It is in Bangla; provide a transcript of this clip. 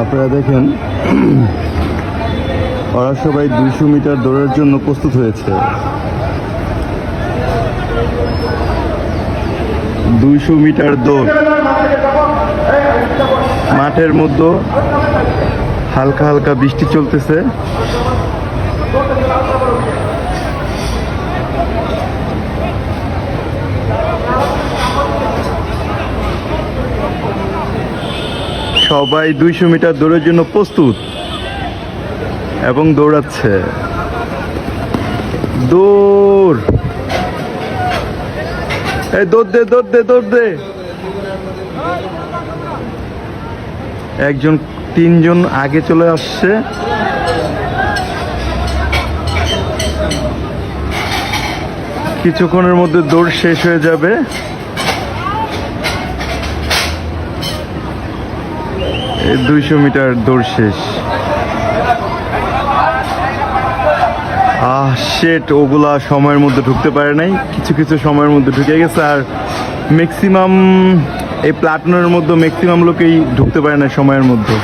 আপনারা দেখেন ওরা সবাই 200 মিটার দৌড়ের জন্য প্রস্তুত হয়েছে। 200 মিটার দৌড় মাঠের মধ্যে হালকা হালকা বৃষ্টি চলতেছে। সবাই 200 মিটার দৌড়ের জন্য প্রস্তুত এবং দৌড়াচ্ছে। দৌড়, এই দৌড় দে দৌড় দে দৌড় দে। একজন 3 জন আগে চলে আসছে। কিছুক্ষণের মধ্যে দৌড় শেষ হয়ে যাবে। এই 200 মিটার দৌড় শেষ। শেট, ওগুলা সময়ের মধ্যে ঢুকতে পারে নাই, কিছু কিছু সময়ের মধ্যে ঢুকে গেছে। আর ম্যাক্সিমাম এই প্লাটুনের মধ্যে ম্যাক্সিমাম লোকেই ঢুকতে পারে না সময়ের মধ্যে।